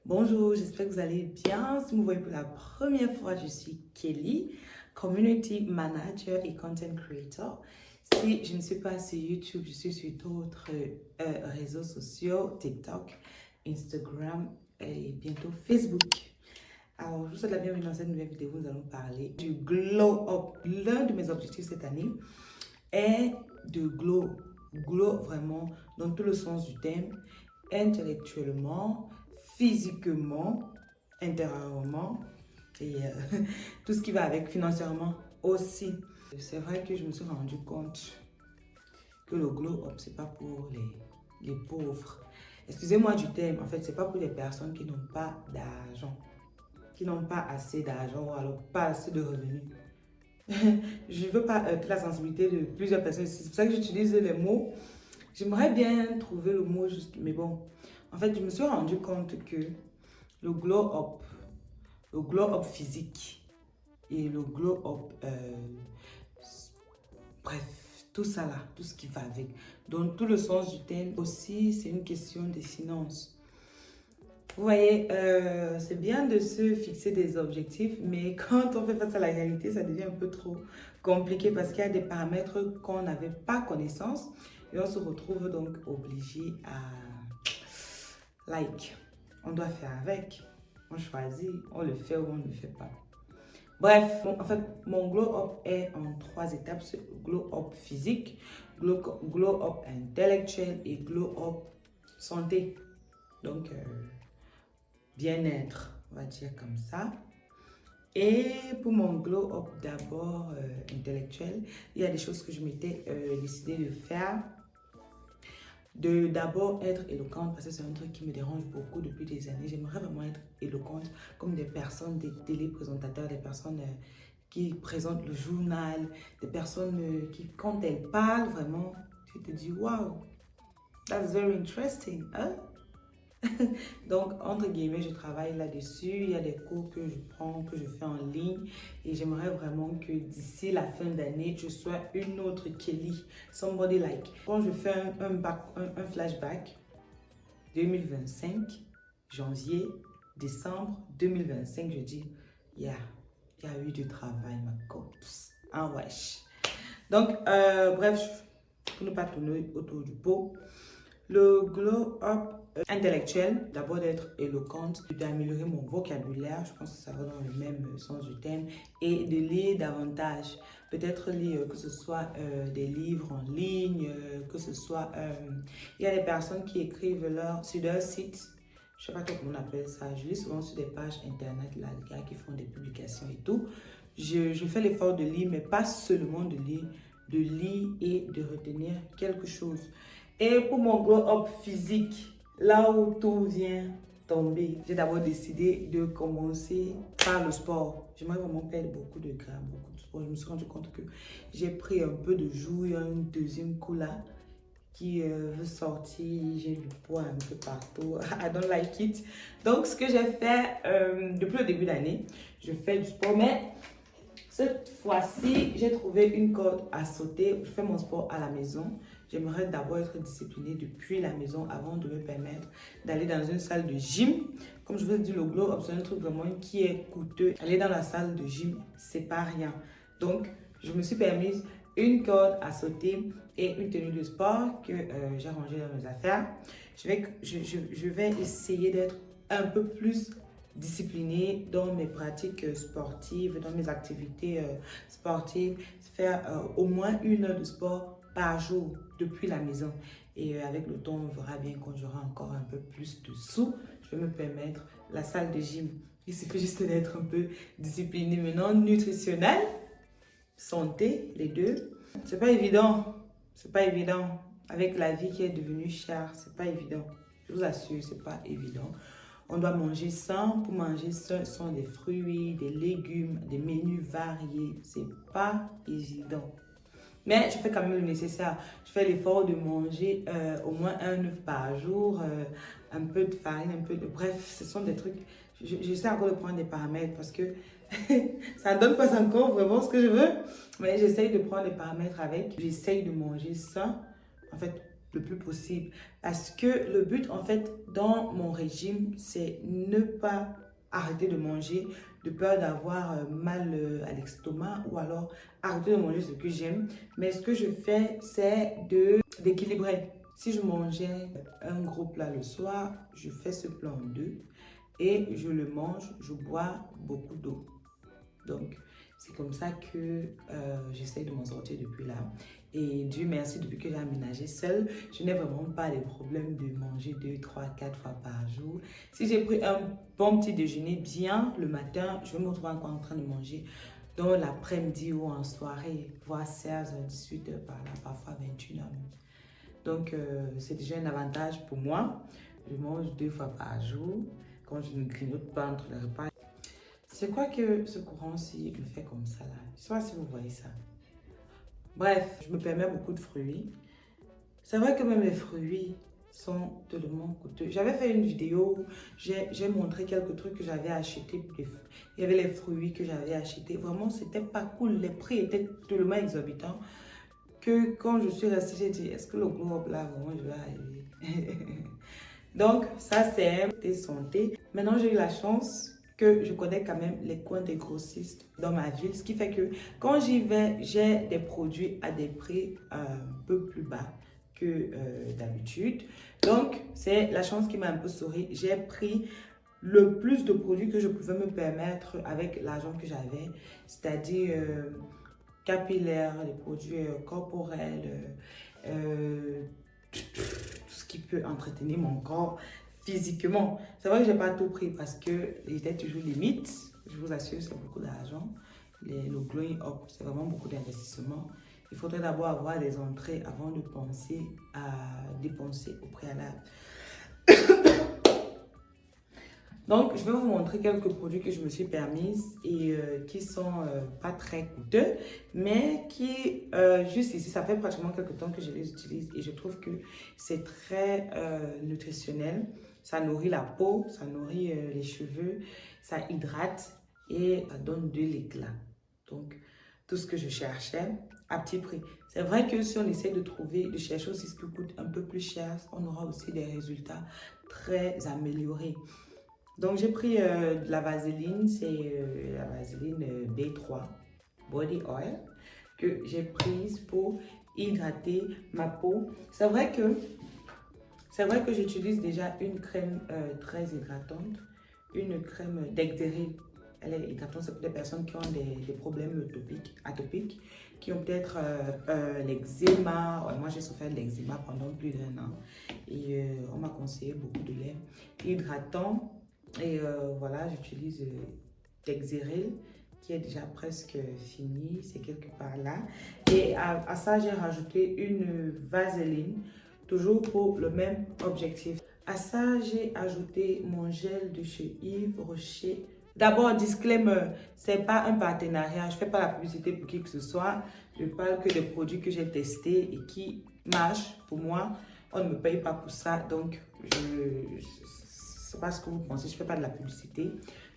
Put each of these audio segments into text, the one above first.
Bonjour, j'espère que vous allez bien. Si vous me voyez pour la première fois, je suis Kelly, Community Manager et Content Creator. Si je ne suis pas sur YouTube, je suis sur d'autres réseaux sociaux, TikTok, Instagram et bientôt Facebook. Alors, je vous souhaite la bienvenue dans cette nouvelle vidéo où nous allons parler du Glow Up. L'un de mes objectifs cette année est de glow. Glow vraiment dans tout le sens du terme, intellectuellement, physiquement, intérieurement et tout ce qui va avec financièrement aussi. C'est vrai que je me suis rendu compte que le glow up, c'est pas pour les pauvres. Excusez-moi du terme, en fait, c'est pas pour les personnes qui n'ont pas d'argent, qui n'ont pas assez d'argent ou alors pas assez de revenus. Je ne veux pas heurter la sensibilité de plusieurs personnes. C'est pour ça que j'utilise les mots. J'aimerais bien trouver le mot juste, mais bon. En fait, je me suis rendu compte que le glow up physique et le glow up, bref, tout ça là, tout ce qui va avec. Dans tout le sens du terme aussi, c'est une question de finances. Vous voyez, c'est bien de se fixer des objectifs, mais quand on fait face à la réalité, ça devient un peu trop compliqué parce qu'il y a des paramètres qu'on n'avait pas connaissance et on se retrouve donc obligé à on doit faire avec, on choisit, on le fait ou on ne le fait pas. Bref, en fait, mon glow up est en 3 étapes. C'est glow up physique, glow up intellectuel et glow up santé. Donc, bien-être, on va dire comme ça. Et pour mon glow up d'abord intellectuel, il y a des choses que je m'étais décidé de faire. D'abord être éloquente, parce que c'est un truc qui me dérange beaucoup depuis des années. J'aimerais vraiment être éloquente comme des personnes, des téléprésentateurs, des personnes qui présentent le journal, des personnes qui, quand elles parlent, vraiment, tu te dis, wow, that's very interesting, hein? Donc, entre guillemets, je travaille là-dessus. Il y a des cours que je prends, que je fais en ligne. Et j'aimerais vraiment que d'ici la fin d'année, je sois une autre Kelly. Somebody like. Quand je fais un flashback, 2025, janvier, décembre 2025, je dis, il y a eu du travail, ma copse. Ah, wesh. Donc, bref, pour ne pas tourner autour du pot, le glow up intellectuel, d'abord d'être éloquente, d'améliorer mon vocabulaire, je pense que ça va dans le même sens du thème, et de lire davantage. Peut-être lire que ce soit des livres en ligne, que ce soit... il y a des personnes qui écrivent sur leur site, je ne sais pas comment on appelle ça, je lis souvent sur des pages internet, là, les gars qui font des publications et tout. Je fais l'effort de lire, mais pas seulement de lire et de retenir quelque chose. Et pour mon glow-up physique, là où tout vient tomber, j'ai d'abord décidé de commencer par le sport. J'aimerais vraiment perdre beaucoup de gras, beaucoup de sport. Je me suis rendu compte que j'ai pris un peu de jour, il y a un deuxième coup là qui veut sortir, j'ai du poids un peu partout. I don't like it. Donc, ce que j'ai fait depuis le début de l'année, je fais du sport, mais cette fois-ci, j'ai trouvé une corde à sauter. Je fais mon sport à la maison. J'aimerais d'abord être disciplinée depuis la maison avant de me permettre d'aller dans une salle de gym. Comme je vous ai dit, le glow up, c'est un truc vraiment qui est coûteux. Aller dans la salle de gym, c'est pas rien. Donc, je me suis permise une corde à sauter et une tenue de sport que j'ai rangée dans mes affaires. Je vais essayer d'être un peu plus disciplinée dans mes pratiques sportives, dans mes activités sportives, faire au moins 1 heure de sport par jour depuis la maison. Et avec le temps, on verra bien quand j'aurai encore un peu plus de sous, je vais me permettre la salle de gym. Il suffit juste d'être un peu discipliné. Maintenant, nutritionnel, santé, les deux. C'est pas évident. C'est pas évident. Avec la vie qui est devenue chère, c'est pas évident. Je vous assure, c'est pas évident. On doit manger sain. Pour manger sain, ce sont des fruits, des légumes, des menus variés. C'est pas évident. Mais je fais quand même le nécessaire. Je fais l'effort de manger au moins un œuf par jour, un peu de farine, un peu de... Bref, ce sont des trucs... J'essaie encore de prendre des paramètres parce que ça ne donne pas encore vraiment ce que je veux. Mais j'essaie de prendre des paramètres avec. J'essaie de manger sain. En fait, le plus possible. Parce que le but, en fait, dans mon régime, c'est ne pas arrêter de manger de peur d'avoir mal à l'estomac ou alors arrêter de manger ce que j'aime. Mais ce que je fais, c'est d'équilibrer. Si je mangeais un gros plat le soir, je fais ce plat en deux et je le mange, je bois beaucoup d'eau. Donc, c'est comme ça que j'essaie de m'en sortir depuis là. Et Dieu merci, depuis que j'ai aménagé seule, je n'ai vraiment pas les problèmes de manger 2, 3, 4 fois par jour. Si j'ai pris un bon petit déjeuner bien le matin, je vais me retrouver encore en train de manger dans l'après-midi ou en soirée, voire 16, 18 heures par là, parfois 21 heures. Donc, c'est déjà un avantage pour moi. Je mange 2 fois par jour quand je ne grignote pas entre les repas. C'est quoi que ce courant-ci me fait comme ça là? Je ne sais pas si vous voyez ça. Bref, je me permets beaucoup de fruits. C'est vrai que même les fruits sont tellement coûteux. J'avais fait une vidéo où j'ai montré quelques trucs que j'avais achetés. Il y avait les fruits que j'avais achetés. Vraiment, c'était pas cool. Les prix étaient tellement exorbitants que quand je suis restée, j'ai dit, est-ce que le groupe là, vraiment, je vais arriver? Donc, ça, c'est santé. Maintenant, j'ai eu la chance que je connais quand même les coins des grossistes dans ma ville, ce qui fait que quand j'y vais, j'ai des produits à des prix un peu plus bas que d'habitude. Donc, c'est la chance qui m'a un peu souri. J'ai pris le plus de produits que je pouvais me permettre avec l'argent que j'avais, c'est-à-dire capillaires, les produits corporels, tout ce qui peut entretenir mon corps physiquement. C'est vrai que je n'ai pas tout pris parce que j'étais toujours limite. Je vous assure, c'est beaucoup d'argent. Le glowing up, c'est vraiment beaucoup d'investissement. Il faudrait d'abord avoir des entrées avant de penser à dépenser au préalable. Donc, je vais vous montrer quelques produits que je me suis permise et qui sont pas très coûteux, mais qui, juste ici, ça fait pratiquement quelques temps que je les utilise et je trouve que c'est très nutritionnel. Ça nourrit la peau, ça nourrit les cheveux, ça hydrate et ça donne de l'éclat. Donc, tout ce que je cherchais à petit prix. C'est vrai que si on essaie de chercher aussi ce qui coûte un peu plus cher, on aura aussi des résultats très améliorés. Donc, j'ai pris de la vaseline, c'est la vaseline B3 Body Oil que j'ai prise pour hydrater ma peau. C'est vrai que j'utilise déjà une crème très hydratante, une crème d'Exeril. Elle est hydratante, c'est pour des personnes qui ont des problèmes atopiques, qui ont peut-être l'eczéma. Ouais, moi, j'ai souffert de l'eczéma pendant plus d'1 an et on m'a conseillé beaucoup de lait hydratant. Et voilà, j'utilise Dexeril qui est déjà presque fini, c'est quelque part là. Et à ça, j'ai rajouté une vaseline, toujours pour le même objectif. À ça, j'ai ajouté mon gel de chez Yves Rocher. D'abord, disclaimer, c'est pas un partenariat, je fais pas la publicité pour qui que ce soit. Je parle que des produits que j'ai testés et qui marchent pour moi. On ne me paye pas pour ça, donc c'est pas ce que vous pensez, je ne fais pas de la publicité.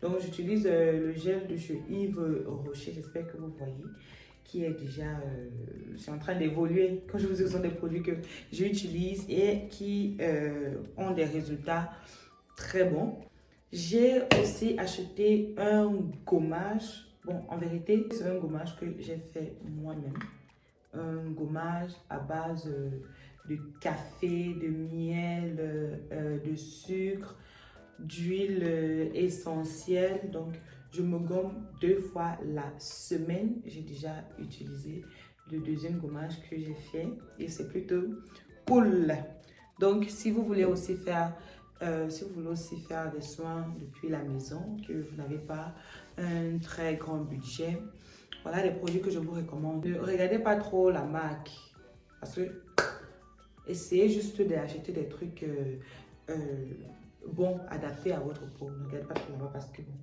Donc, j'utilise le gel de chez Yves Rocher, j'espère que vous voyez, qui est déjà, c'est en train d'évoluer. Quand je vous dis, ce sont des produits que j'utilise et qui ont des résultats très bons. J'ai aussi acheté un gommage. Bon, en vérité, c'est un gommage que j'ai fait moi-même. Un gommage à base de café, de miel, de sucre, d'huile essentielle. Donc, je me gomme 2 fois la semaine. J'ai déjà utilisé le deuxième gommage que j'ai fait et c'est plutôt cool. Donc, si vous voulez aussi faire des soins depuis la maison, que vous n'avez pas un très grand budget, voilà les produits que je vous recommande. Ne regardez pas trop la marque parce que essayez juste d'acheter des trucs bons, adaptés à votre peau. Ne regardez pas trop là-bas parce que bon.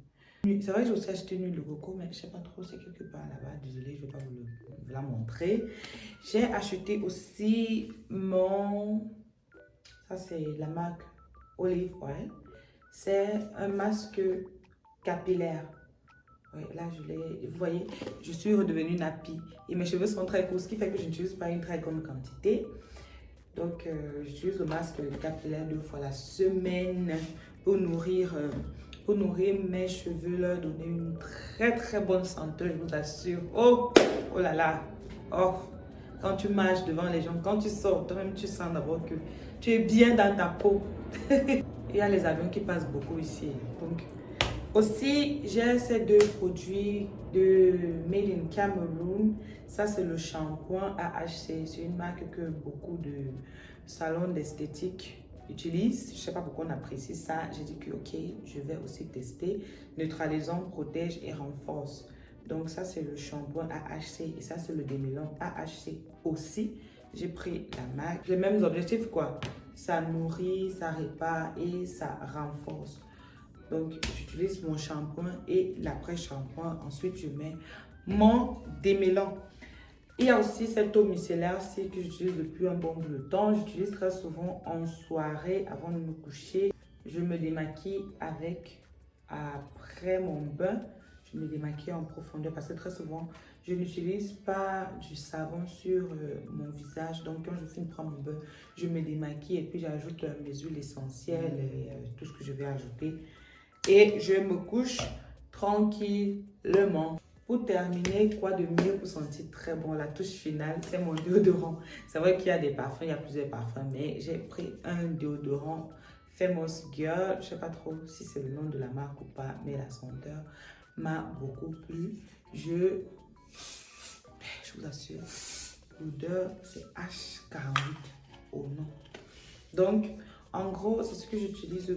C'est vrai que j'ai aussi acheté une huile de coco, mais je ne sais pas trop, c'est quelque part là-bas. Désolée, je ne vais pas vous la montrer. J'ai acheté aussi ça c'est la marque Olive Oil. C'est un masque capillaire. Ouais, là, vous voyez, je suis redevenue nappie et mes cheveux sont très courts, ce qui fait que je n'utilise pas une très grande quantité. Donc, j'utilise le masque capillaire 2 fois la semaine pour nourrir mes cheveux, leur donner une très bonne senteur, je vous assure. Oh, oh là là. Oh, quand tu marches devant les gens, quand tu sors, toi-même, tu sens d'abord que tu es bien dans ta peau. Il y a les avions qui passent beaucoup ici. Donc, aussi, j'ai ces deux produits de Made in Cameroon. Ça, c'est le shampoing AHC. C'est une marque que beaucoup de salons d'esthétique utilisent. Je ne sais pas pourquoi on apprécie ça. J'ai dit que, ok, je vais aussi tester. Neutralisant, protège et renforce. Donc, ça, c'est le shampoing AHC. Et ça, c'est le démêlant AHC aussi. J'ai pris la marque. Les mêmes objectifs, quoi. Ça nourrit, ça répare et ça renforce. Donc, j'utilise mon shampoing et l'après-shampoing. Ensuite, je mets mon démêlant. Il y a aussi cette eau micellaire-ci que j'utilise depuis un bon bout de temps. J'utilise très souvent en soirée avant de me coucher. Je me démaquille avec, après mon bain, je me démaquille en profondeur parce que très souvent, je n'utilise pas du savon sur mon visage. Donc, quand je finis de prendre mon bain, je me démaquille et puis j'ajoute mes huiles essentielles et tout ce que je vais ajouter. Et je me couche tranquillement. Pour terminer, quoi de mieux pour sentir très bon? La touche finale, c'est mon déodorant. C'est vrai qu'il y a des parfums, il y a plusieurs parfums, mais j'ai pris un déodorant Famous Girl. Je ne sais pas trop si c'est le nom de la marque ou pas, mais la senteur m'a beaucoup plu. Je vous assure, l'odeur, c'est H48 au nom. Donc, en gros, c'est ce que j'utilise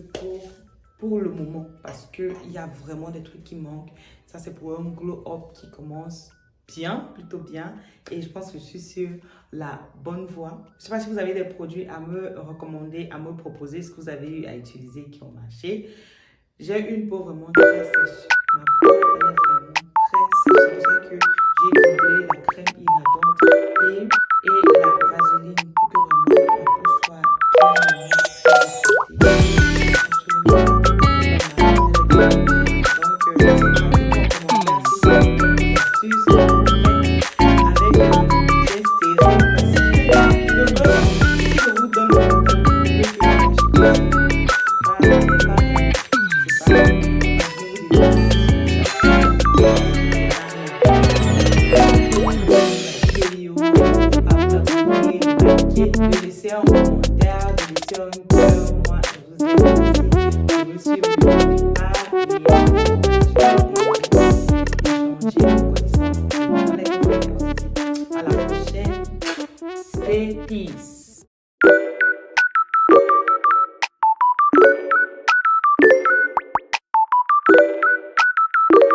pour le moment parce qu'il y a vraiment des trucs qui manquent. Ça, c'est pour un glow-up qui commence bien, plutôt bien. Et je pense que je suis sur la bonne voie. Je ne sais pas si vous avez des produits à me recommander, à me proposer, ce que vous avez eu à utiliser qui ont marché. J'ai une peau vraiment très sèche. Ma peau, elle est vraiment très sèche. C'est pour ça que j'ai doublé la crème hydratante et la vaseline pour que vraiment ma peau soit bien de laisser un commentaire, de laisser un cœur. Moi, je vous aime aussi. Je me suis beaucoup à la prochaine. Stay peace.